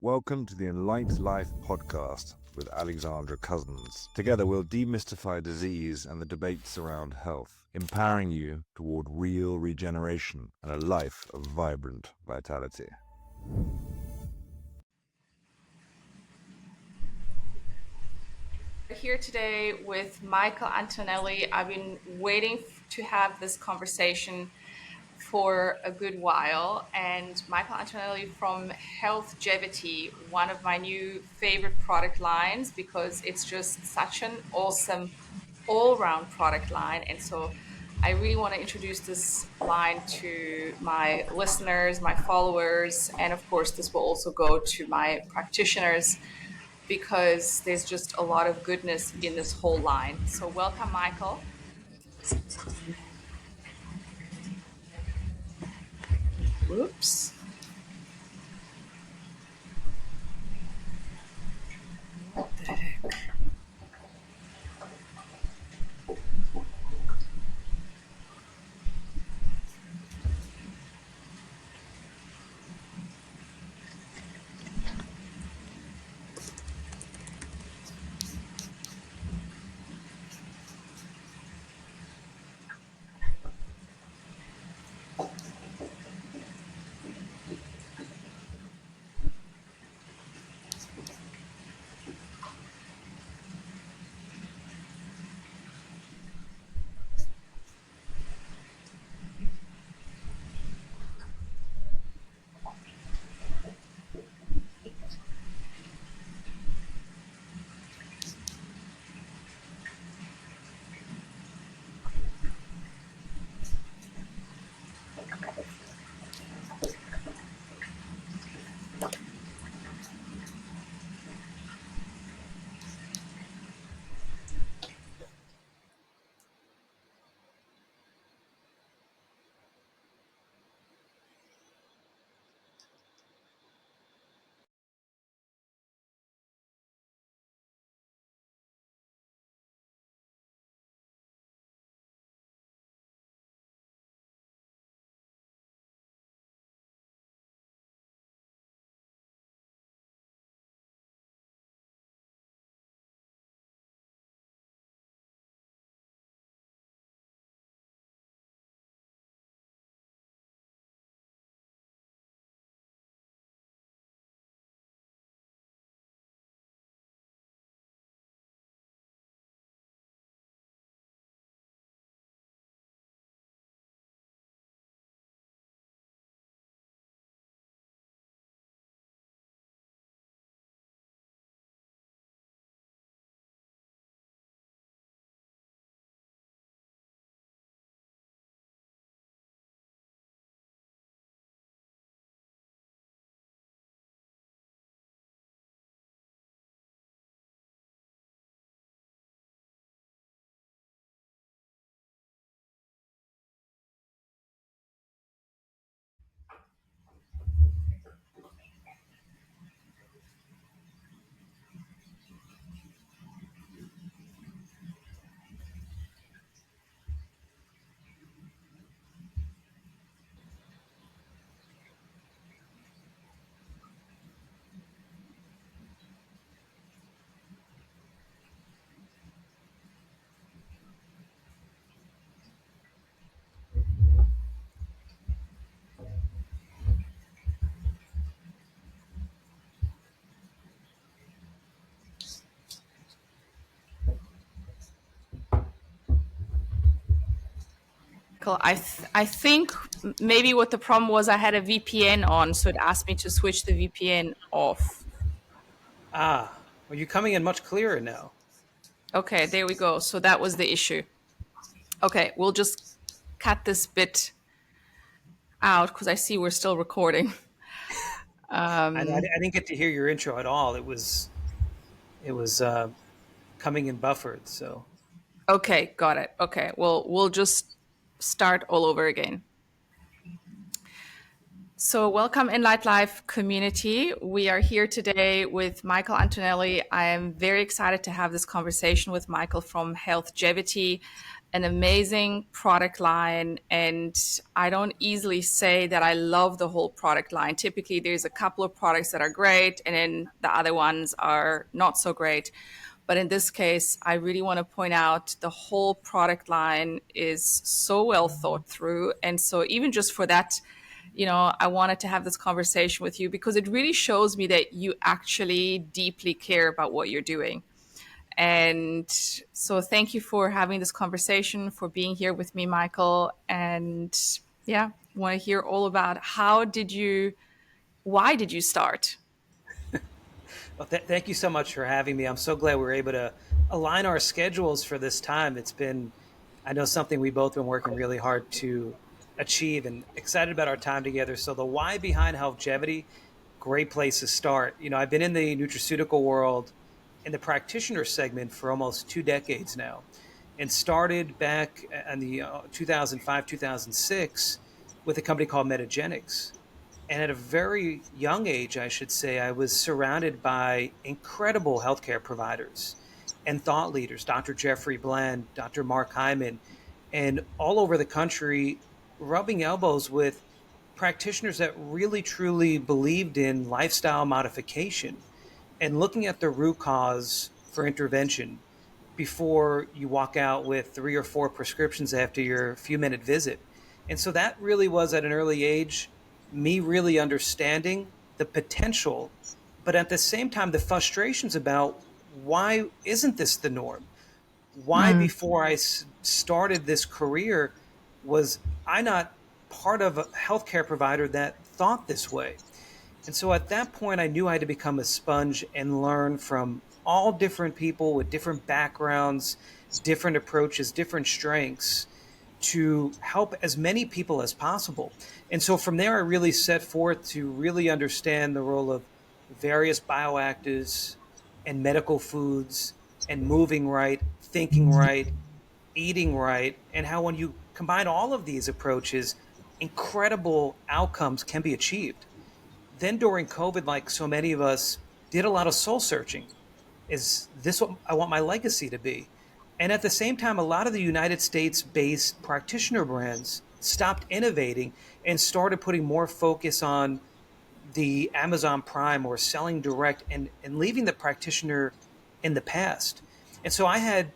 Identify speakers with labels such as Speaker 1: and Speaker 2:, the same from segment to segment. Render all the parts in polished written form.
Speaker 1: Welcome to the EnLight Life podcast with Alexandra Cousins. Together we'll demystify disease and the debates around health, empowering you toward real regeneration and a life of vibrant vitality.
Speaker 2: Here today with Michael Antonelli. I've been waiting to have this conversation for a good while, and Michael Antonelli from Healthgevity, one of my new favorite product lines because it's just such an awesome all-round product line. And so I really want to introduce this line to my listeners, my followers, and of course this will also go to my practitioners because there's just a lot of goodness in this whole line. So welcome, Michael. Whoops. What the heck? I think maybe what the problem was, I had a VPN on, so it asked me to switch the VPN off.
Speaker 3: Well, you're coming in much clearer now.
Speaker 2: Okay, there we go. So that was the issue. Okay, we'll just cut this bit out because I see we're still recording.
Speaker 3: I didn't get to hear your intro at all. It was coming in buffered. So
Speaker 2: Okay, got it. Okay, well, we'll just start all over again. So, welcome EnLight Life community. We are here today with Michael Antonelli. I am very excited to have this conversation with Michael from Healthgevity. an amazing product line, and I don't easily say that I love the whole product line. Typically, there's a couple of products that are great, and then the other ones are not so great. But in this case, I really want to point out the whole product line is so well thought through. And so, even just for that, I wanted to have this conversation with you because it really shows me that you actually deeply care about what you're doing. And so, thank you for having this conversation, for being here with me, Michael. And yeah, want to hear all about why did you start?
Speaker 3: Well, thank you so much for having me. I'm so glad we were able to align our schedules for this time. It's been, I know, something we both been working really hard to achieve, and excited about our time together. So the why behind Healthgevity, great place to start. I've been in the nutraceutical world in the practitioner segment for almost 2 decades now, and started back in the 2005, 2006 with a company called Metagenics. And at a very young age, I should say, I was surrounded by incredible healthcare providers and thought leaders, Dr. Jeffrey Bland, Dr. Mark Hyman, and all over the country, rubbing elbows with practitioners that really truly believed in lifestyle modification and looking at the root cause for intervention before you walk out with 3 or 4 prescriptions after your few-minute visit. And so that really was, at an early age, me really understanding the potential, but at the same time, the frustrations about why isn't this the norm? Why,
Speaker 2: Mm,
Speaker 3: before I started this career, was I not part of a healthcare provider that thought this way? And so at that point, I knew I had to become a sponge and learn from all different people with different backgrounds, different approaches, different strengths, to help as many people as possible. And so from there, I really set forth to really understand the role of various bioactives and medical foods and moving right, thinking right, eating right, and how when you combine all of these approaches, incredible outcomes can be achieved. Then during COVID, like so many of us, did a lot of soul searching. Is this what I want my legacy to be? And at the same time, a lot of the United States based practitioner brands stopped innovating and started putting more focus on the Amazon Prime or selling direct, and leaving the practitioner in the past. And so I had,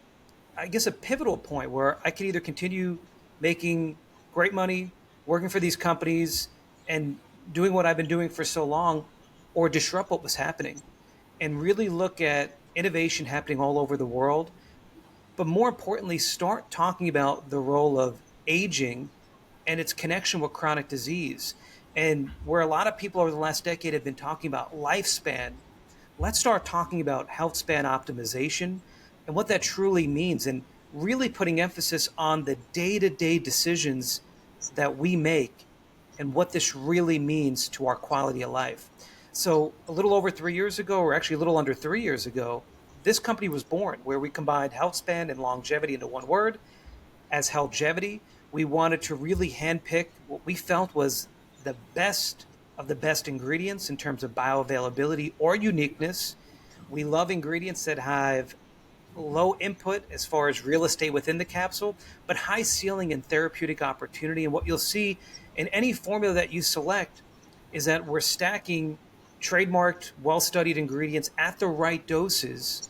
Speaker 3: I guess, a pivotal point where I could either continue making great money, working for these companies and doing what I've been doing for so long, or disrupt what was happening and really look at innovation happening all over the world. But more importantly, start talking about the role of aging and its connection with chronic disease. And where a lot of people over the last decade have been talking about lifespan, let's start talking about health span optimization and what that truly means, and really putting emphasis on the day-to-day decisions that we make and what this really means to our quality of life. So a little over 3 years ago, or actually a little under 3 years ago, this company was born, where we combined health span and longevity into one word as Healthgevity. We wanted to really handpick what we felt was the best of the best ingredients in terms of bioavailability or uniqueness. We love ingredients that have low input as far as real estate within the capsule, but high ceiling and therapeutic opportunity. And what you'll see in any formula that you select is that we're stacking trademarked, well studied ingredients at the right doses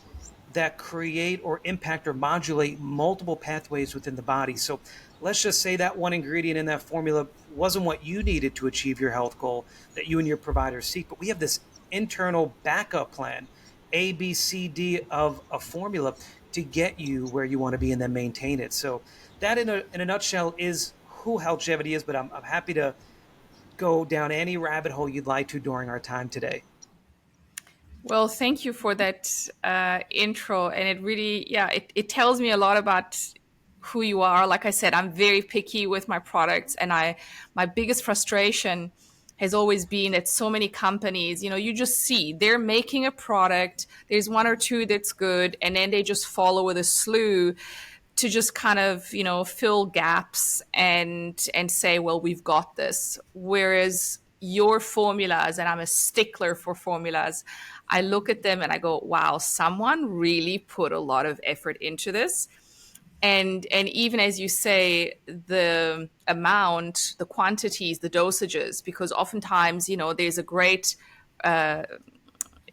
Speaker 3: that create or impact or modulate multiple pathways within the body. So let's just say that one ingredient in that formula wasn't what you needed to achieve your health goal that you and your provider seek, but we have this internal backup plan, A, B, C, D of a formula to get you where you want to be and then maintain it. So that in a nutshell is who Healthgevity is, but I'm happy to go down any rabbit hole you'd like to during our time today.
Speaker 2: Well, thank you for that intro. And it really, yeah, it tells me a lot about who you are. Like I said, I'm very picky with my products. And my biggest frustration has always been that so many companies, you just see they're making a product, there's one or two that's good, and then they just follow with a slew to just kind of fill gaps and say, well, we've got this. Whereas your formulas, and I'm a stickler for formulas, I look at them and I go, wow, someone really put a lot of effort into this. And even as you say, the amount, the quantities, the dosages, because oftentimes, there's a great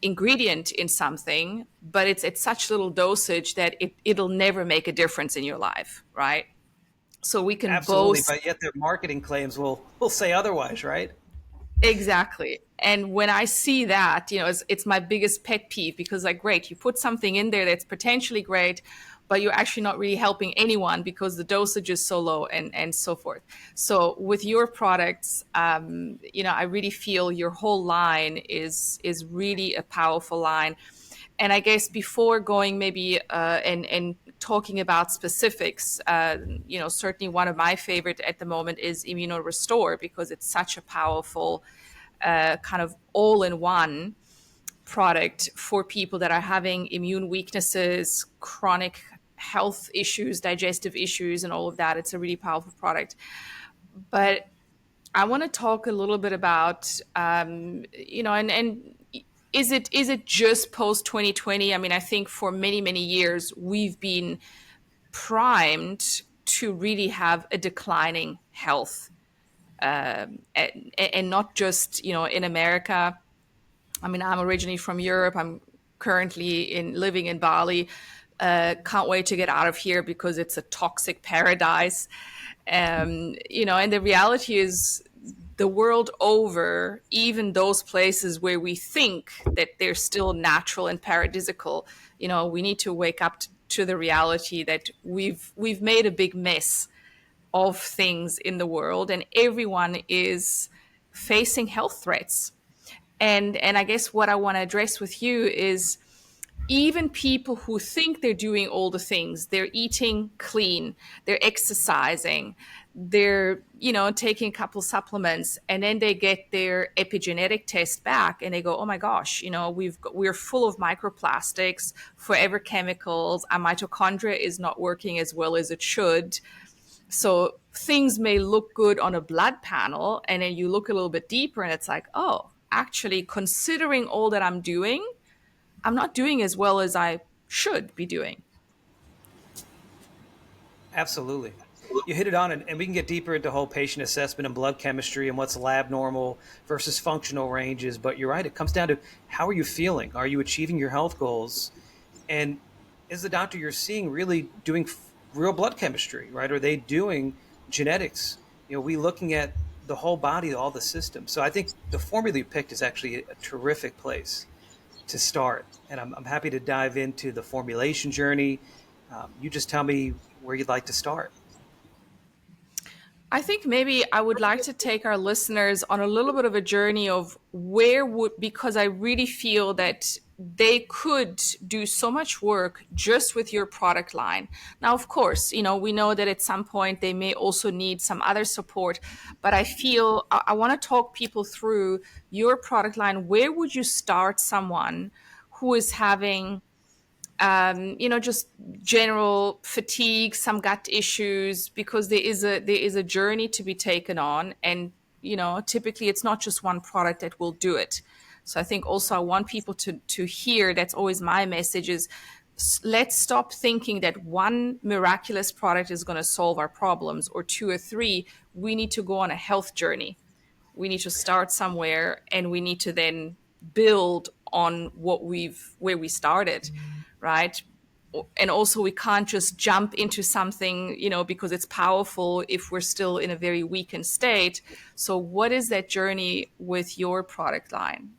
Speaker 2: ingredient in something, but it's at such little dosage that it'll never make a difference in your life, right? So we can
Speaker 3: Absolutely,
Speaker 2: boast.
Speaker 3: but yet their marketing claims will say otherwise, right?
Speaker 2: Exactly. And when I see that, it's my biggest pet peeve, because, like, great, you put something in there that's potentially great, but you're actually not really helping anyone because the dosage is so low, and so forth. So with your products, I really feel your whole line is really a powerful line. And I guess before going maybe and talking about specifics, certainly one of my favorite at the moment is Immunorestore, because it's such a powerful kind of all-in-one product for people that are having immune weaknesses, chronic health issues, digestive issues, and all of that. It's a really powerful product. But I want to talk a little bit about, and is it just post 2020? I mean, I think for many, many years we've been primed to really have a declining health, and not just in America. I mean, I'm originally from Europe. I'm currently living in Bali. Can't wait to get out of here because it's a toxic paradise. And the reality is, the world over, even those places where we think that they're still natural and paradisical, we need to wake up to the reality that we've made a big mess of things in the world, and everyone is facing health threats. And I guess what I want to address with you is, even people who think they're doing all the things, they're eating clean, they're exercising, they're, taking a couple supplements, and then they get their epigenetic test back and they go, oh my gosh, we're full of microplastics, forever chemicals, our mitochondria is not working as well as it should. So things may look good on a blood panel, and then you look a little bit deeper and it's like, oh, actually, considering all that I'm doing, I'm not doing as well as I should be doing.
Speaker 3: Absolutely. You hit it on, and we can get deeper into whole patient assessment and blood chemistry and what's lab normal versus functional ranges. But you're right, it comes down to how are you feeling? Are you achieving your health goals? And is the doctor you're seeing really doing real blood chemistry, right? Are they doing genetics? We looking at the whole body, all the systems. So I think the formula you picked is actually a terrific place to start. And I'm happy to dive into the formulation journey. You just tell me where you'd like to start.
Speaker 2: I think maybe I would like to take our listeners on a little bit of a journey of because I really feel that they could do so much work just with your product line. Now, of course, we know that at some point they may also need some other support, but I feel I want to talk people through your product line. Where would you start someone who is having just general fatigue, some gut issues, because there is a journey to be taken on, and typically it's not just one product that will do it. So I think also I want people to hear, that's always my message, is let's stop thinking that one miraculous product is going to solve our problems, or two or three. We need to go on a health journey. We need to start somewhere, and we need to then build on where we started, right? And also, we can't just jump into something, because it's powerful, if we're still in a very weakened state. So what is that journey with your product line?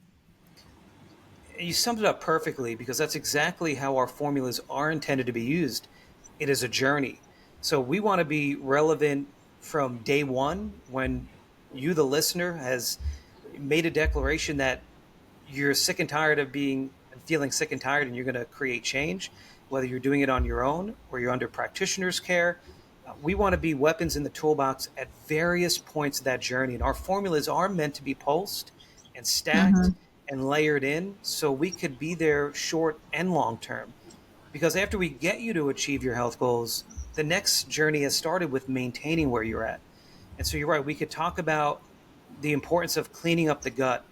Speaker 3: You summed it up perfectly, because that's exactly how our formulas are intended to be used. It is a journey. So we want to be relevant from day one, when you, the listener, has made a declaration that you're sick and tired of feeling sick and tired, and you're going to create change, whether you're doing it on your own or you're under practitioner's care. We want to be weapons in the toolbox at various points of that journey. And our formulas are meant to be pulsed and stacked and layered in, so we could be there short and long term. Because after we get you to achieve your health goals, the next journey has started with maintaining where you're at. And so you're right, we could talk about the importance of cleaning up the gut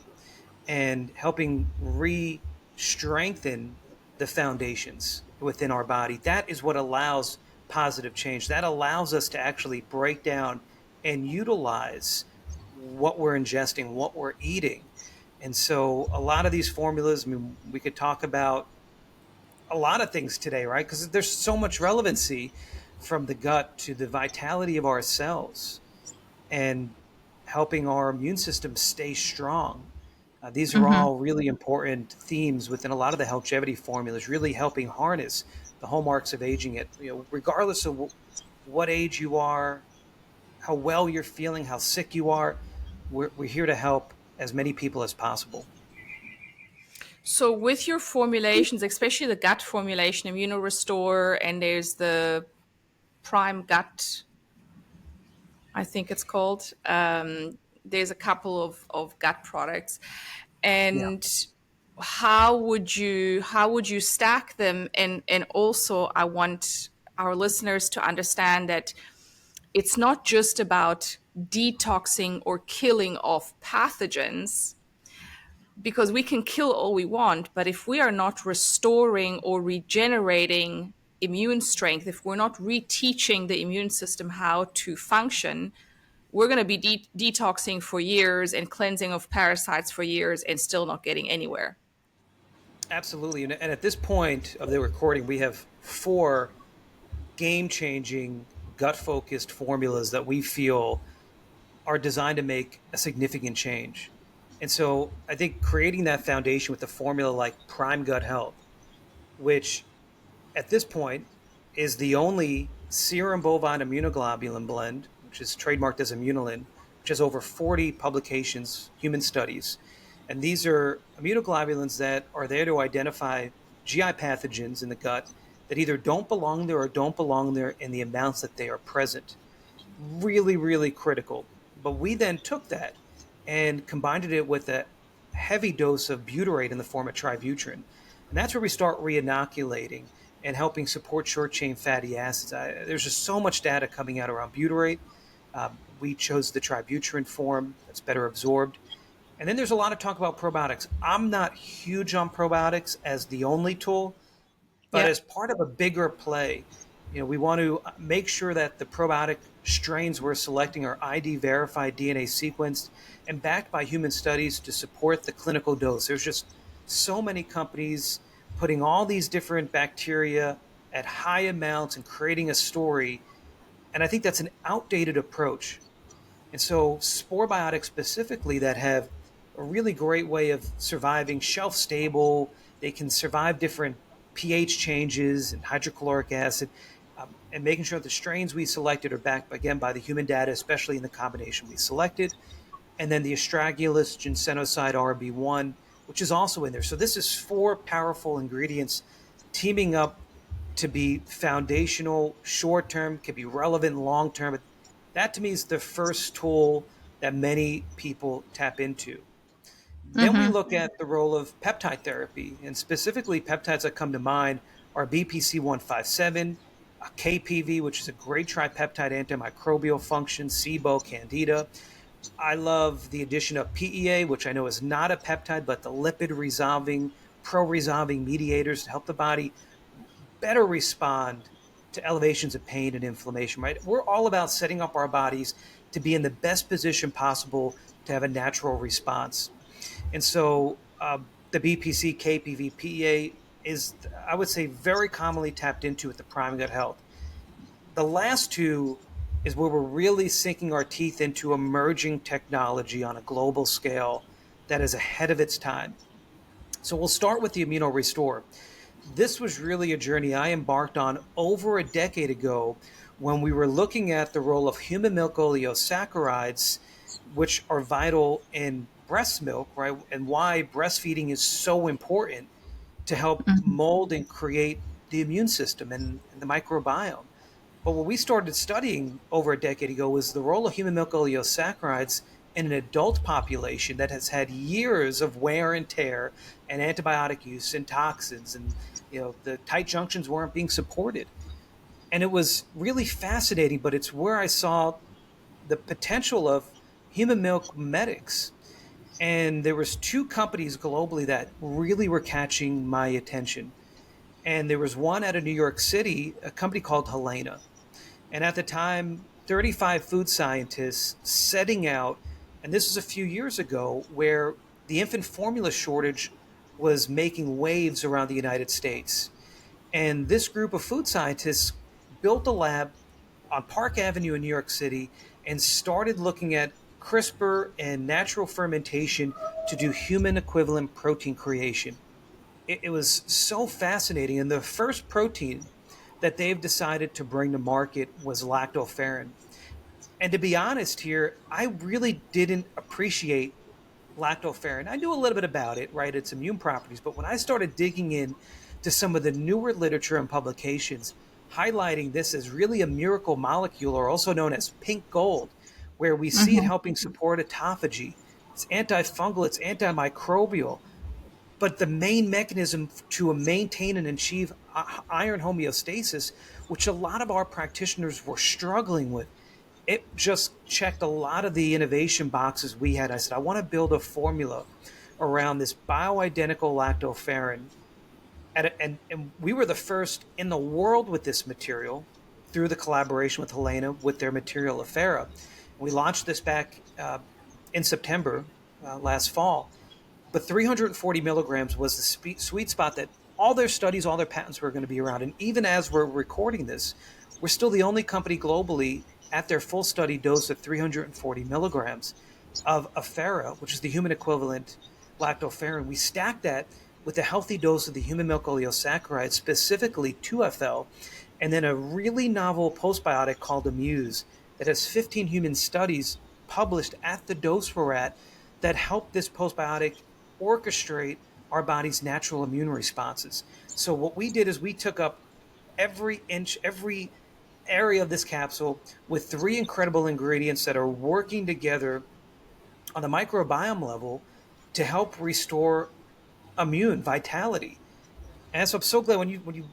Speaker 3: and helping re-strengthen the foundations within our body. That is what allows positive change. That allows us to actually break down and utilize what we're ingesting, what we're eating. And so a lot of these formulas, I mean, we could talk about a lot of things today, right? Because there's so much relevancy from the gut to the vitality of our cells and helping our immune system stay strong. These are
Speaker 2: Mm-hmm.
Speaker 3: all really important themes within a lot of the Healthgevity formulas, really helping harness the hallmarks of aging it. Regardless of what age you are, how well you're feeling, how sick you are, we're here to help as many people as possible.
Speaker 2: So with your formulations, especially the gut formulation, Immunorestore, and there's the Prime Gut, I think it's called. There's a couple of gut products,
Speaker 3: Yeah.
Speaker 2: and how would you stack them? And also, I want our listeners to understand that it's not just about detoxing or killing off pathogens, because we can kill all we want, but if we are not restoring or regenerating immune strength, if we're not reteaching the immune system how to function, we're going to be detoxing for years and cleansing of parasites for years and still not getting anywhere.
Speaker 3: Absolutely. And at this point of the recording, we have 4 game changing, gut focused formulas that we feel are designed to make a significant change. And so I think creating that foundation with a formula like Prime Gut Health, which at this point is the only serum bovine immunoglobulin blend, which is trademarked as Immunolin, which has over 40 publications, human studies. And these are immunoglobulins that are there to identify GI pathogens in the gut that either don't belong there or don't belong there in the amounts that they are present. Really, really critical. But we then took that and combined it with a heavy dose of butyrate in the form of tributrin. And that's where we start reinoculating and helping support short chain fatty acids. There's just so much data coming out around butyrate. We chose the tributrin form that's better absorbed. And then there's a lot of talk about probiotics. I'm not huge on probiotics as the only tool, but
Speaker 2: Yeah.
Speaker 3: as part of a bigger play, we want to make sure that the probiotic strains we're selecting are ID verified, DNA sequenced, and backed by human studies to support the clinical dose. There's just so many companies putting all these different bacteria at high amounts and creating a story. And I think that's an outdated approach. And so spore biotics specifically that have a really great way of surviving shelf stable, they can survive different pH changes and hydrochloric acid, and making sure that the strains we selected are backed again by the human data, especially in the combination we selected. And then the astragalus ginsenoside RB1, which is also in there. So this is 4 powerful ingredients teaming up to be foundational short term, can be relevant long term. That to me is the first tool that many people tap into. Then we
Speaker 2: Mm-hmm.
Speaker 3: look at the role of peptide therapy, and specifically peptides that come to mind are BPC 157, KPV, which is a great tripeptide antimicrobial function, SIBO, Candida. I love the addition of PEA, which I know is not a peptide, but the lipid resolving, pro resolving mediators to help the body better respond to elevations of pain and inflammation, right? We're all about setting up our bodies to be in the best position possible to have a natural response. And so the BPC, KPV, PEA is, I would say, very commonly tapped into with the Prime Gut Health. The last 2 is where we're really sinking our teeth into emerging technology on a global scale that is ahead of its time. So we'll start with the Immunorestore. This was really a journey I embarked on over a decade ago when we were looking at the role of human milk oligosaccharides, which are vital in breast milk, right? And why breastfeeding is so important to help mold and create the immune system and the microbiome. But what we started studying over a decade ago was the role of human milk oligosaccharides in an adult population that has had years of wear and tear and antibiotic use and toxins, and the tight junctions weren't being supported. And it was really fascinating, but it's where I saw the potential of human milk medics. And there was 2 companies globally that really were catching my attention. And there was one out of New York City, a company called Helena. And at the time, 35 food scientists setting out, and this was a few years ago, where the infant formula shortage was making waves around the United States. And this group of food scientists built a lab on Park Avenue in New York City and started looking at CRISPR and natural fermentation to do human equivalent protein creation. It was so fascinating. And the first protein that they've decided to bring to market was lactoferrin. And to be honest here, I really didn't appreciate lactoferrin. I knew a little bit about it, right? Its immune properties. But when I started digging in to some of the newer literature and publications highlighting this as really a miracle molecule, or also known as pink gold, where we see it helping support autophagy, it's antifungal, it's antimicrobial, but the main mechanism to maintain and achieve iron homeostasis, which a lot of our practitioners were struggling with, it just checked a lot of the innovation boxes we had. I said, I want to build a formula around this bioidentical lactoferrin. And we were the first in the world with this material through the collaboration with Helena with their material Afera. We launched this back in September last fall. But 340 milligrams was the sweet spot that all their studies, all their patents were going to be around. And even as we're recording this, we're still the only company globally at their full study dose of 340 milligrams of Afera, which is the human equivalent lactoferrin. We stacked that with a healthy dose of the human milk oleosaccharide, specifically 2FL, and then a really novel postbiotic called Amuse that has 15 human studies published at the dose we're at that help this postbiotic orchestrate our body's natural immune responses. So what we did is we took up every inch, every area of this capsule with three incredible ingredients that are working together on the microbiome level to help restore immune vitality. And so I'm so glad when you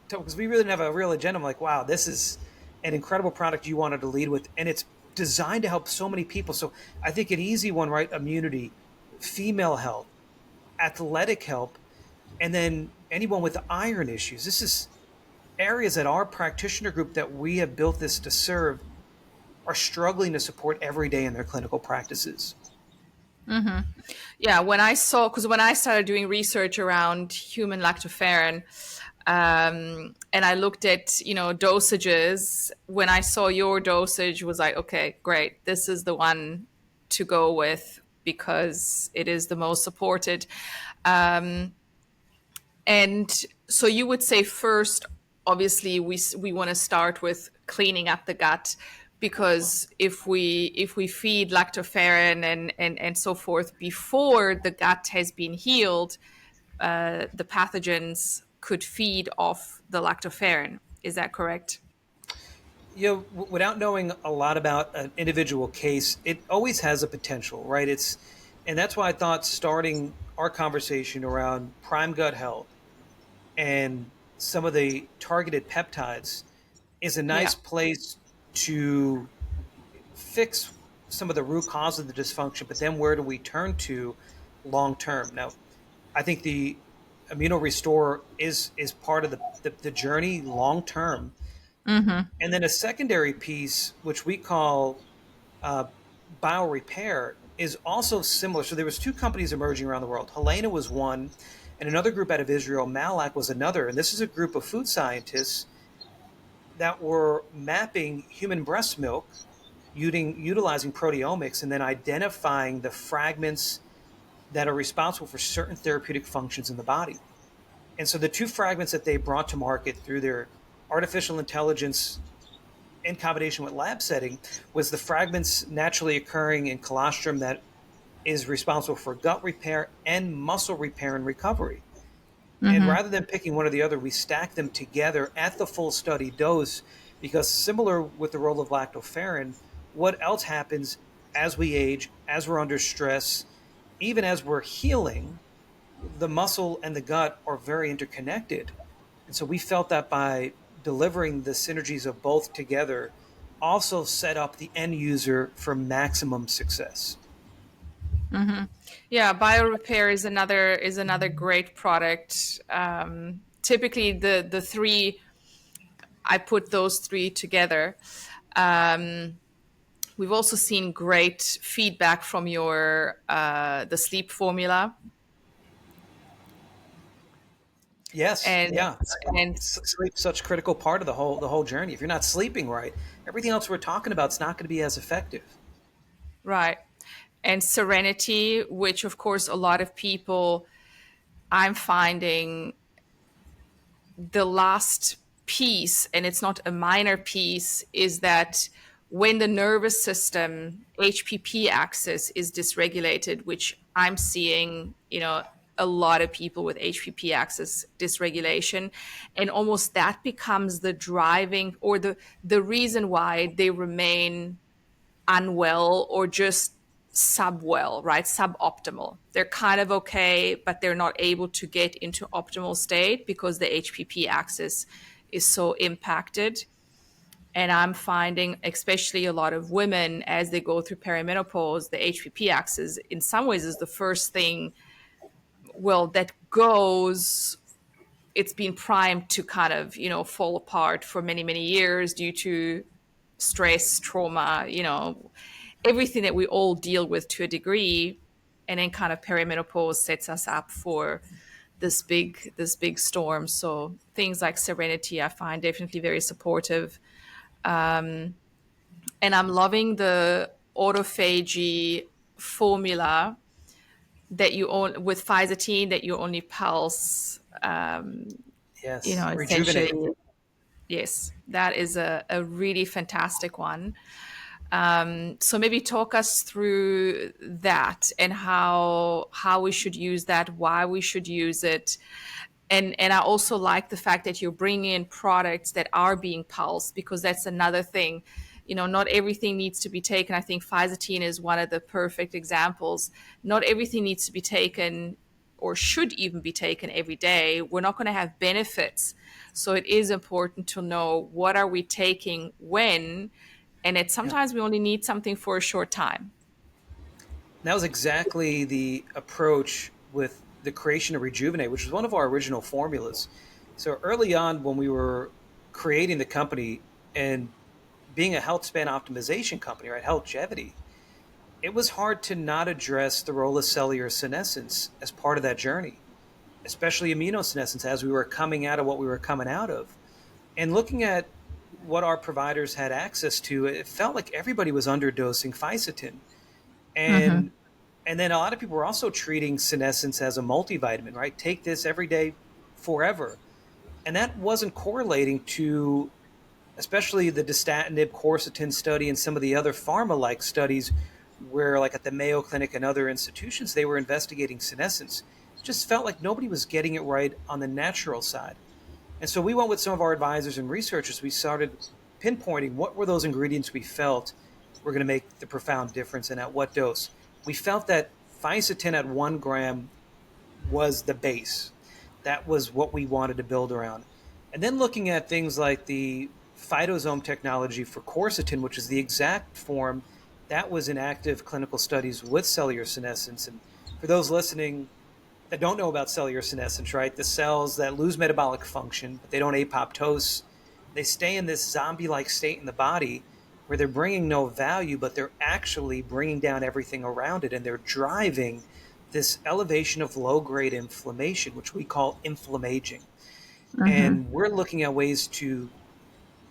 Speaker 3: talk, because we really didn't have a real agenda. I'm like, wow, this is an incredible product you wanted to lead with, and it's designed to help so many people. So I think an easy one, right? Immunity, female health, athletic help, and then anyone with iron issues. This is areas that our practitioner group that we have built this to serve are struggling to support every day in their clinical practices.
Speaker 2: Yeah, because when I started doing research around human lactoferrin, and I looked at, dosages, when I saw your dosage was like, okay, great, this is the one to go with because it is the most supported. And so you would say first, obviously, we want to start with cleaning up the gut, because if we feed lactoferrin and so forth before the gut has been healed, the pathogens could feed off the lactoferrin. Is that correct?
Speaker 3: Without knowing a lot about an individual case, it always has a potential, right? And that's why I thought starting our conversation around prime gut health and some of the targeted peptides is a
Speaker 2: Yeah.
Speaker 3: nice place to fix some of the root cause of the dysfunction, but then where do we turn to long term? Now, I think the immunorestore is part of the journey long term. And then a secondary piece, which we call uh, biorepair, is also similar. So there was two companies emerging around the world. Helena was one, and another group out of Israel, Malak, was another. And this is a group of food scientists that were mapping human breast milk utilizing proteomics and then identifying the fragments that are responsible for certain therapeutic functions in the body. And so the two fragments that they brought to market through their artificial intelligence in combination with lab setting was the fragments naturally occurring in colostrum that is responsible for gut repair and muscle repair and recovery. And rather than picking one or the other, we stack them together at the full study dose because, similar with the role of lactoferrin, what else happens as we age, as we're under stress, even as we're healing, the muscle and the gut are very interconnected. And so we felt that by delivering the synergies of both together also set up the end user for maximum success.
Speaker 2: Yeah, BioRepair is another great product. typically the three, I put those three together. We've also seen great feedback from your the sleep formula.
Speaker 3: Yes,
Speaker 2: and
Speaker 3: yeah.
Speaker 2: and
Speaker 3: Sleep's such a critical part of the whole journey. If you're not sleeping right, everything else we're talking about is not going to be as effective.
Speaker 2: right, and serenity, which of course a lot of people, I'm finding the last piece, and it's not a minor piece, is that when the nervous system HPP axis is dysregulated, which I'm seeing, a lot of people with HPP axis dysregulation, and almost that becomes the driving or the reason why they remain unwell or just subwell, right? Suboptimal. They're kind of okay, but they're not able to get into optimal state because the HPP axis is so impacted. And I'm finding, especially a lot of women, as they go through perimenopause, the HPP axis in some ways is the first thing, well, that goes. It's been primed to kind of, fall apart for many, many years due to stress, trauma, everything that we all deal with to a degree. And then kind of perimenopause sets us up for this big storm. So things like serenity, I find definitely very supportive. And I'm loving the autophagy formula that you own with Phyzatine, that you only pulse,
Speaker 3: Yes,
Speaker 2: essentially.
Speaker 3: rejuvenate.
Speaker 2: Yes, that is a really fantastic one. So maybe talk us through that and how we should use that, why we should use it. And I also like the fact that you're bringing in products that are being pulsed, because that's another thing. Not everything needs to be taken. I think Phyzatine is one of the perfect examples. Not everything needs to be taken or should even be taken every day. We're not going to have benefits. So it is important to know what are we taking when, and
Speaker 3: Yeah.
Speaker 2: sometimes we only need something for a short time.
Speaker 3: That was exactly the approach with the creation of Rejuvenate, which was one of our original formulas. So early on, when we were creating the company and being a health span optimization company, right, Healthgevity, it was hard to not address the role of cellular senescence as part of that journey, especially immunosenescence as we were coming out of what we were coming out of. And looking at what our providers had access to, it felt like everybody was underdosing Physatin.
Speaker 2: Mm-hmm.
Speaker 3: And then a lot of people were also treating senescence as a multivitamin, right? Take this every day forever. And that wasn't correlating to, especially the dastatinib quercetin study and some of the other pharma-like studies where, like at the Mayo Clinic and other institutions, they were investigating senescence. It just felt like nobody was getting it right on the natural side. And so we went with some of our advisors and researchers. We started pinpointing what were those ingredients we felt were going to make the profound difference and at what dose. We felt that Physatin at 1 gram was the base. That was what we wanted to build around. And then looking at things like the phytosome technology for quercetin, which is the exact form that was in active clinical studies with cellular senescence. And for those listening that don't know about cellular senescence, right? The cells that lose metabolic function, but they don't apoptose. They stay in this zombie-like state in the body where they're bringing no value, but they're actually bringing down everything around it, and they're driving this elevation of low-grade inflammation, which we call inflammaging.
Speaker 2: Mm-hmm.
Speaker 3: And we're looking at ways to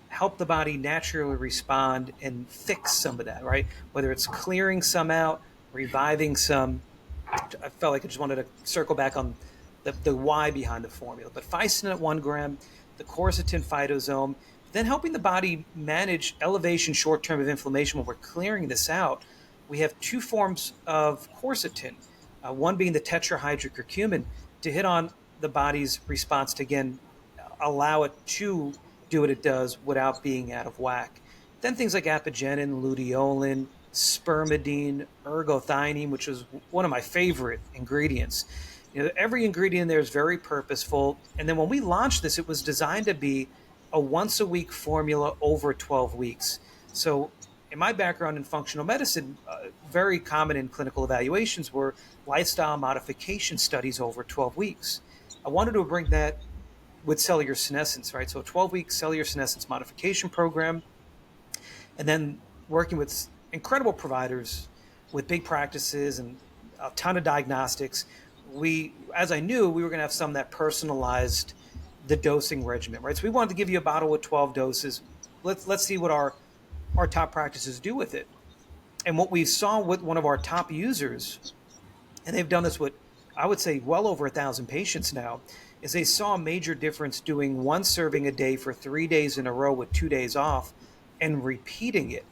Speaker 3: help the body naturally respond and fix some of that, right? Whether it's clearing some out, reviving some. I felt like I just wanted to circle back on the why behind the formula. But Physin at 1 gram, the quercetin phytosome, then helping the body manage elevation short term of inflammation when we're clearing this out. We have two forms of quercetin, one being the tetrahydrocurcumin to hit on the body's response to, again, allow it to do what it does without being out of whack. Then things like apigenin, luteolin, spermidine, ergothioneine, which is one of my favorite ingredients. Every ingredient in there is very purposeful. And then when we launched this, it was designed to be a once a week formula over 12 weeks. So in my background in functional medicine, very common in clinical evaluations were lifestyle modification studies over 12 weeks. I wanted to bring that with cellular senescence, right? So a 12-week cellular senescence modification program, and then working with incredible providers with big practices and a ton of diagnostics. As I knew, we were going to have some that personalized the dosing regimen, right? So we wanted to give you a bottle with 12 doses. Let's see what our top practices do with it. And what we saw with one of our top users, and they've done this with, I would say, well over 1,000 patients now, is they saw a major difference doing one serving a day for 3 days in a row with 2 days off and repeating it.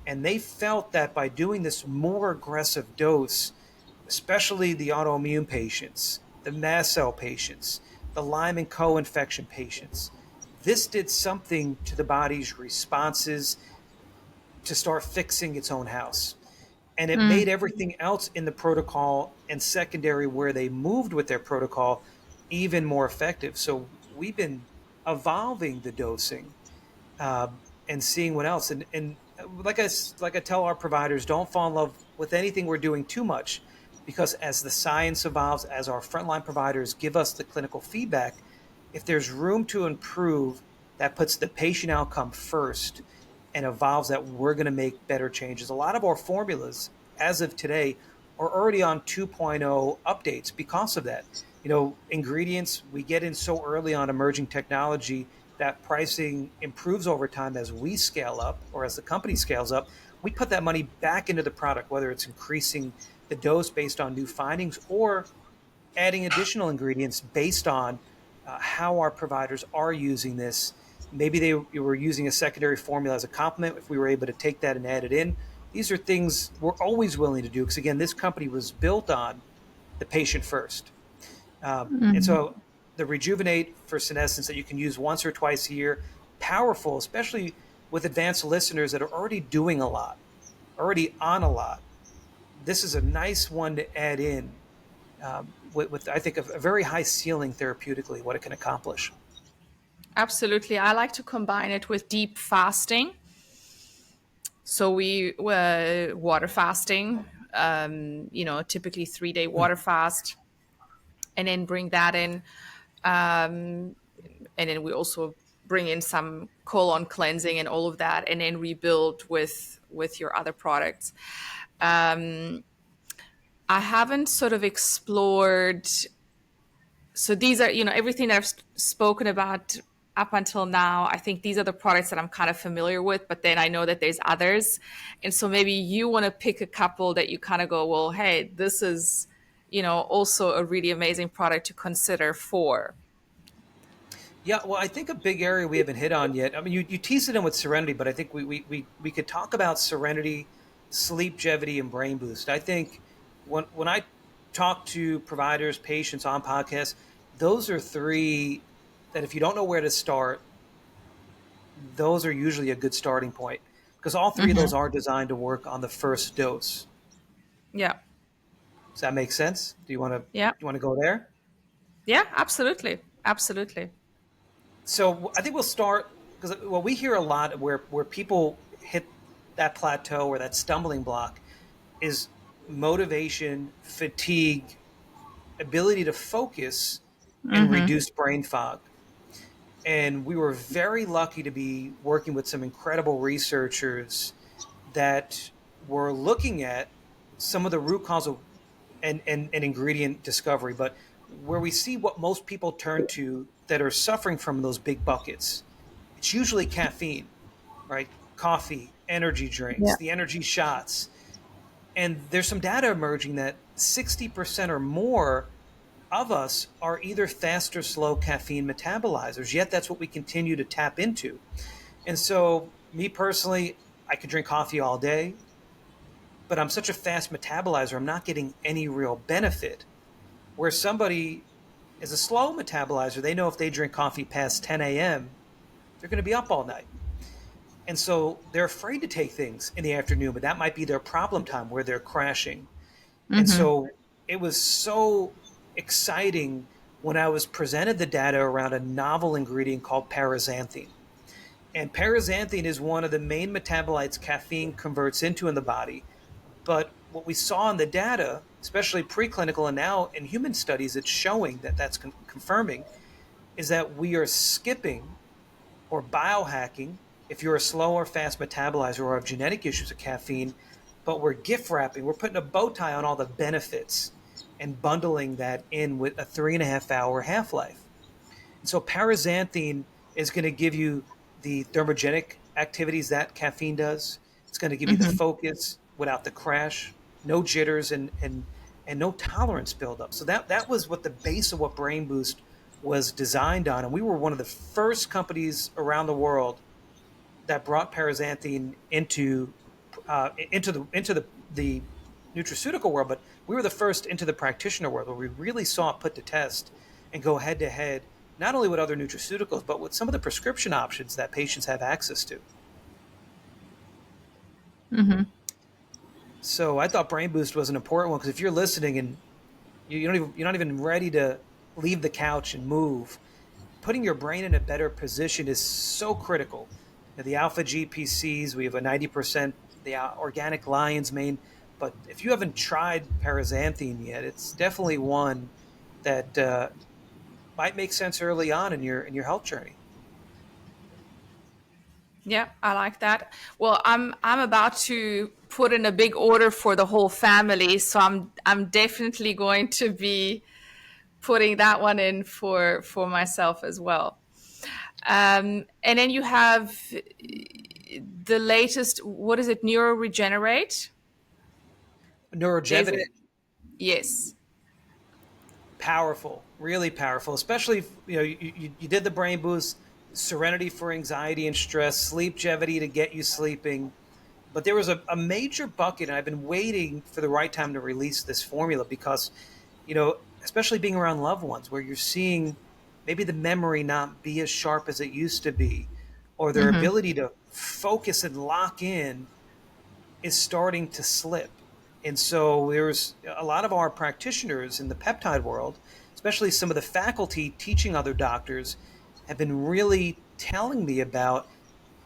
Speaker 3: And they felt that by doing this more aggressive dose, especially the autoimmune patients, the mast cell patients, the Lyme and co-infection patients, this did something to the body's responses to start fixing its own house. And it made everything else in the protocol and secondary where they moved with their protocol even more effective. So we've been evolving the dosing uh, and seeing what else. And like I tell our providers, don't fall in love with anything we're doing too much, because as the science evolves, as our frontline providers give us the clinical feedback, if there's room to improve, that puts the patient outcome first and evolves that we're going to make better changes. A lot of our formulas, as of today, are already on 2.0 updates because of that. Ingredients, we get in so early on emerging technology that pricing improves over time as we scale up or as the company scales up. We put that money back into the product, whether it's increasing the dose based on new findings or adding additional ingredients based on how our providers are using this. Maybe they were using a secondary formula as a complement. If we were able to take that and add it in, these are things we're always willing to do, because again, this company was built on the patient first. And so the Rejuvenate for senescence that you can use once or twice a year, powerful, especially with advanced listeners that are already doing a lot, already on a lot. This is a nice one to add in with I think, a very high ceiling therapeutically, what it can accomplish.
Speaker 2: Absolutely. I like to combine it with deep fasting. So we water fasting, typically 3 day water fast, and then bring that in. And then we also bring in some colon cleansing and all of that, and then rebuild with your other products. I haven't sort of explored. So these are, everything that I've spoken about up until now. I think these are the products that I'm kind of familiar with, but then I know that there's others. And so maybe you want to pick a couple that you kind of go, well, hey, this is, also a really amazing product to consider for.
Speaker 3: Yeah, well, I think a big area we haven't hit on yet. I mean, you teased it in with Serenity, but I think we could talk about Serenity, Sleepgevity, and Brain Boost. I think when I talk to providers, patients on podcasts, those are three that if you don't know where to start, those are usually a good starting point, because all three of those are designed to work on the first dose.
Speaker 2: Yeah.
Speaker 3: Does that make sense? Do you want to
Speaker 2: Yeah.
Speaker 3: go there?
Speaker 2: Yeah, absolutely. Absolutely.
Speaker 3: So I think we'll start, because we hear a lot where people hit that plateau or that stumbling block is motivation, fatigue, ability to focus, and reduce brain fog. And we were very lucky to be working with some incredible researchers that were looking at some of the root cause of and ingredient discovery, but where we see what most people turn to that are suffering from those big buckets, it's usually caffeine, right? Coffee, energy drinks,
Speaker 2: Yeah.
Speaker 3: the energy shots. And there's some data emerging that 60% or more of us are either fast or slow caffeine metabolizers, yet that's what we continue to tap into. And so, me personally, I could drink coffee all day, but I'm such a fast metabolizer, I'm not getting any real benefit. Where somebody is a slow metabolizer, they know if they drink coffee past 10 a.m., they're going to be up all night. And so they're afraid to take things in the afternoon, but that might be their problem time where they're crashing. And so it was so exciting when I was presented the data around a novel ingredient called paraxanthine. And paraxanthine is one of the main metabolites caffeine converts into in the body. But what we saw in the data, especially preclinical and now in human studies, it's showing that that's confirming is that we are skipping or biohacking if you're a slow or fast metabolizer or have genetic issues with caffeine, but we're gift wrapping, we're putting a bow tie on all the benefits and bundling that in with a 3.5 hour half life. And so paraxanthine is going to give you the thermogenic activities that caffeine does. It's going to give you the focus without the crash, no jitters, and no tolerance buildup. So that was what the base of what Brain Boost was designed on. And we were one of the first companies around the world that brought paraxanthine into the nutraceutical world, but we were the first into the practitioner world where we really saw it put to test and go head to head, not only with other nutraceuticals, but with some of the prescription options that patients have access to. So I thought Brain Boost was an important one because if you're listening and you're not even ready to leave the couch and move, putting your brain in a better position is so critical. Now, the alpha GPCs, we have a 90%, the organic lion's mane. But if you haven't tried paraxanthine yet, it's definitely one that might make sense early on in your health journey.
Speaker 2: Yeah, I like that. Well, I'm about to put in a big order for the whole family, so I'm definitely going to be putting that one in for myself as well. And then you have the latest. What is it? Neuro Regenerate. There's a
Speaker 3: Neurogevity,
Speaker 2: yes.
Speaker 3: powerful, really powerful. Especially if, you did the brain boost, serenity for anxiety and stress, sleepgevity to get you sleeping. But there was a major bucket, and I've been waiting for the right time to release this formula because, especially being around loved ones where you're seeing maybe the memory not be as sharp as it used to be, or their ability to focus and lock in is starting to slip. And so there's a lot of our practitioners in the peptide world, especially some of the faculty teaching other doctors, have been really telling me about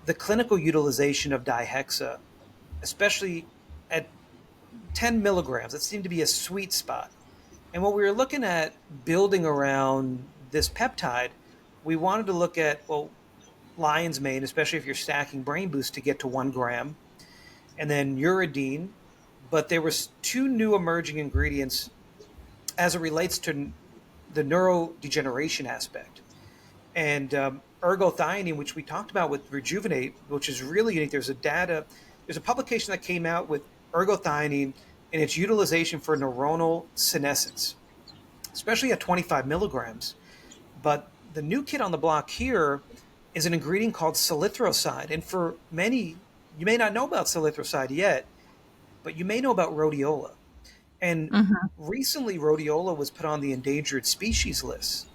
Speaker 3: the clinical utilization of dihexa, especially at 10 milligrams. That seemed to be a sweet spot. And what we were looking at building around this peptide, we wanted to look at, well, lion's mane, especially if you're stacking brain boost to get to 1 gram, and then uridine. But there was two new emerging ingredients as it relates to the neurodegeneration aspect. And ergothioneine, which we talked about with Rejuvenate, which is really unique. There's a publication that came out with ergothioneine and its utilization for neuronal senescence, especially at 25 milligrams. But the new kid on the block here is an ingredient called salithroside. And for many, you may not know about salithroside yet, but you may know about rhodiola. And recently, rhodiola was put on the endangered species list.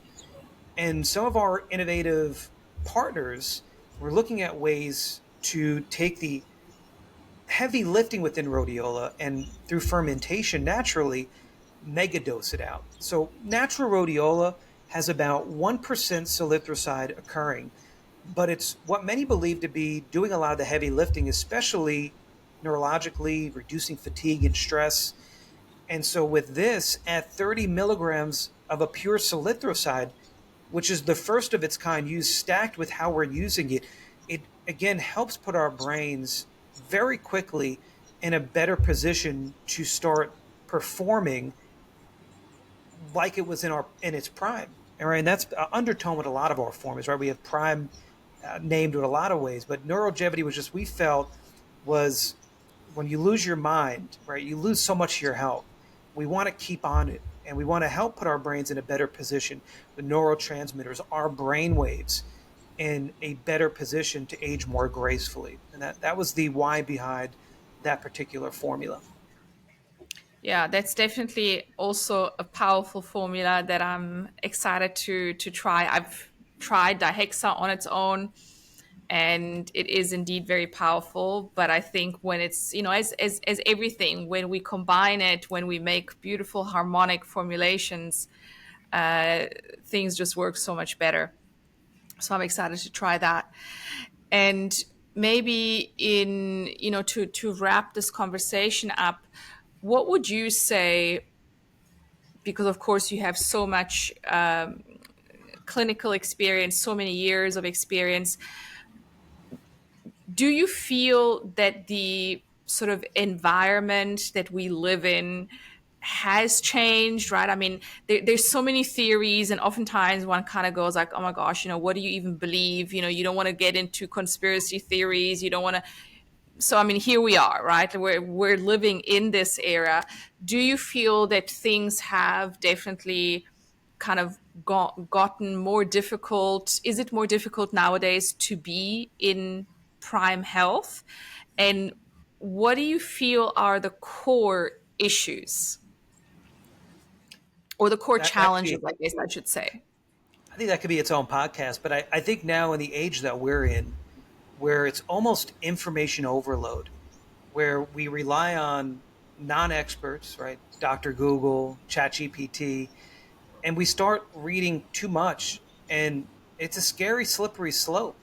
Speaker 3: And some of our innovative partners were looking at ways to take the heavy lifting within rhodiola and through fermentation naturally megadose it out. So natural rhodiola has about 1% salithroside occurring, but it's what many believe to be doing a lot of the heavy lifting, especially neurologically, reducing fatigue and stress. And so with this, at 30 milligrams of a pure salithroside, which is the first of its kind used stacked with how we're using it, it again helps put our brains very quickly in a better position to start performing like it was in its prime. All right, and that's an undertone with a lot of our formulas, right? We have prime named with a lot of ways, but neurogevity was just we felt was when you lose your mind, right? You lose so much of your health. We want to keep on it, and we want to help put our brains in a better position. The neurotransmitters, our brain waves, in a better position to age more gracefully, and that was the why behind that particular formula.
Speaker 2: Yeah, that's definitely also a powerful formula that I'm excited to try. I've tried dihexa on its own, and it is indeed very powerful. But I think when it's as everything, when we combine it, when we make beautiful harmonic formulations, uh, things just work so much better. So I'm excited to try that. And maybe to wrap this conversation up, what would you say, because of course you have so much clinical experience, so many years of experience. Do you feel that the sort of environment that we live in has changed, right? I mean, there's so many theories, and oftentimes one kind of goes like, oh my gosh, what do you even believe? You don't want to get into conspiracy theories. You don't want to. So, I mean, here we are, right? We're living in this era. Do you feel that things have definitely kind of gotten more difficult? Is it more difficult nowadays to be in prime health? And what do you feel are the core issues or the core
Speaker 3: That could
Speaker 2: challenges,
Speaker 3: be,
Speaker 2: I guess I should say?
Speaker 3: I think that could be its own podcast. But I think now in the age that we're in, where it's almost information overload, where we rely on non-experts, right? Dr. Google, ChatGPT, and we start reading too much, and it's a scary, slippery slope.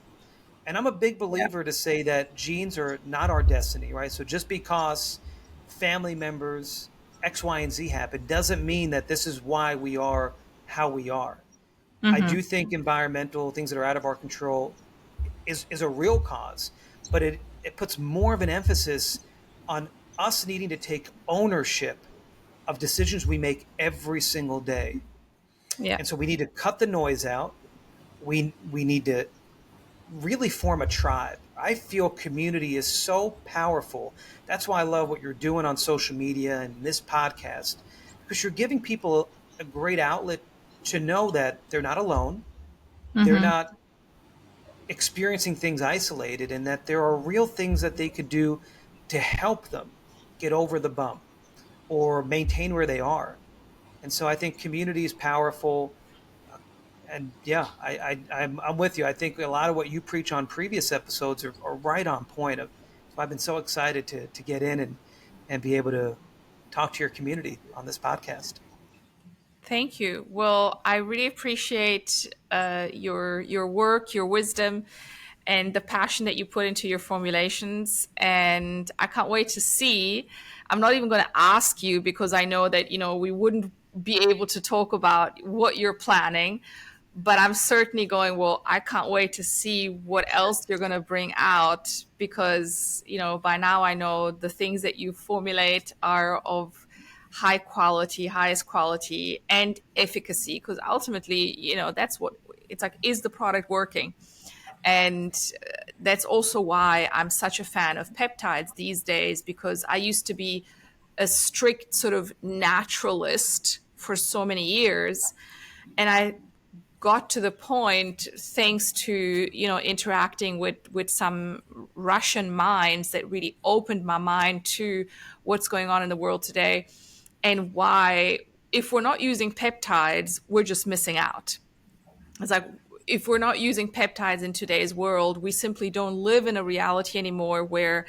Speaker 3: And I'm a big
Speaker 2: Yeah.
Speaker 3: believer to say that genes are not our destiny, right? So just because family members X, Y, and Z happen doesn't mean that this is why we are how we are. I
Speaker 2: Mm-hmm.
Speaker 3: do think environmental things that are out of our control is a real cause, but it puts more of an emphasis on us needing to take ownership of decisions we make every single day.
Speaker 2: Yeah.
Speaker 3: And so we need to cut the noise out. We need to really form a tribe. I feel community is so powerful. That's why I love what you're doing on social media and this podcast, because you're giving people a great outlet to know that they're not alone. They're
Speaker 2: Mm-hmm.
Speaker 3: not experiencing things isolated, and that there are real things that they could do to help them get over the bump or maintain where they are. And so I think community is powerful. And yeah, I'm with you. I think a lot of what you preach on previous episodes are right on point. So I've been so excited to get in and be able to talk to your community on this podcast.
Speaker 2: Thank you. Well, I really appreciate your work, your wisdom, and the passion that you put into your formulations. And I can't wait to see. I'm not even going to ask you because I know that we wouldn't be able to talk about what you're planning. But I'm certainly going, well, I can't wait to see what else you're going to bring out because, by now I know the things that you formulate are of high quality, highest quality, and efficacy. Because ultimately, that's what it's like. Is the product working? And that's also why I'm such a fan of peptides these days, because I used to be a strict sort of naturalist for so many years. And I got to the point, thanks to interacting with some Russian minds, that really opened my mind to what's going on in the world today, and why, if we're not using peptides, we're just missing out. It's like, if we're not using peptides in today's world, we simply don't live in a reality anymore where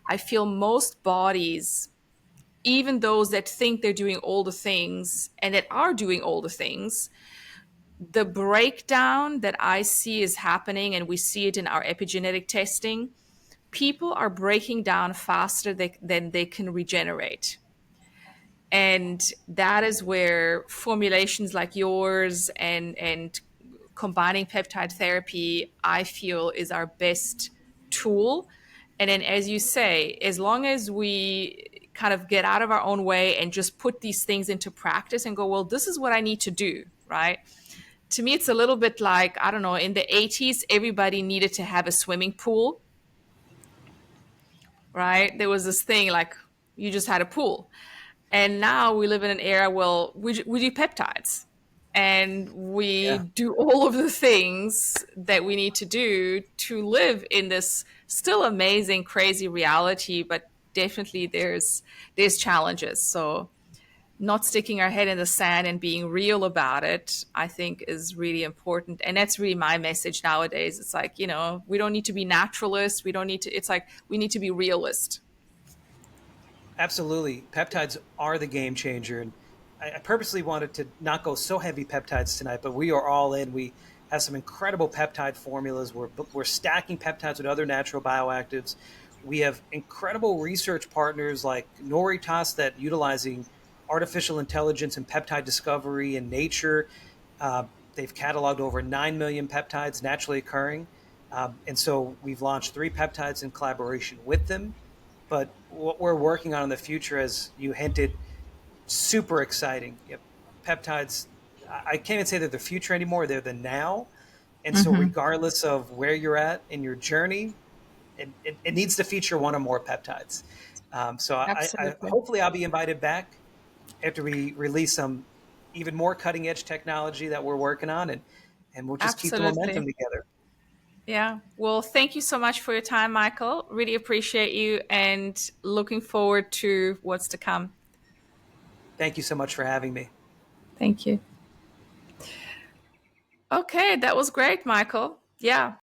Speaker 2: I feel most bodies, even those that think they're doing all the things and that are doing all the things, the breakdown that I see is happening, and we see it in our epigenetic testing, people are breaking down faster than they can regenerate. And that is where formulations like yours and combining peptide therapy, I feel, is our best tool. And then, as you say, as long as we kind of get out of our own way and just put these things into practice and go, well, this is what I need to do, right? To me, it's a little bit like, I don't know, in the 80s, everybody needed to have a swimming pool, right? There was this thing like you just had a pool. And now we live in an era, well, we do peptides and we
Speaker 3: Yeah,
Speaker 2: do all of the things that we need to do to live in this still amazing, crazy reality. But definitely there's challenges. So not sticking our head in the sand and being real about it, I think, is really important. And that's really my message nowadays. It's like, we don't need to be naturalists. We don't need to, it's like, we need to be realist.
Speaker 3: absolutely. Peptides are the game changer. And I purposely wanted to not go so heavy peptides tonight, but we are all in. We have some incredible peptide formulas. We're stacking peptides with other natural bioactives. We have incredible research partners like Noritas that utilizing artificial intelligence and peptide discovery in nature. They've cataloged over 9 million peptides naturally occurring. And so we've launched 3 peptides in collaboration with them. But what we're working on in the future, as you hinted, super exciting. Peptides, I can't even say they're the future anymore, they're the now. And so,
Speaker 2: Mm-hmm.
Speaker 3: regardless of where you're at in your journey, it needs to feature one or more peptides. So,
Speaker 2: Absolutely.
Speaker 3: hopefully, I'll be invited back after we release some even more cutting edge technology that we're working on, and we'll just keep the momentum
Speaker 2: Absolutely.
Speaker 3: together.
Speaker 2: Yeah. Well, thank you so much for your time, Michael. Really appreciate you and looking forward to what's to come.
Speaker 3: Thank you so much for having me.
Speaker 2: Thank you. Okay, that was great, Michael. Yeah.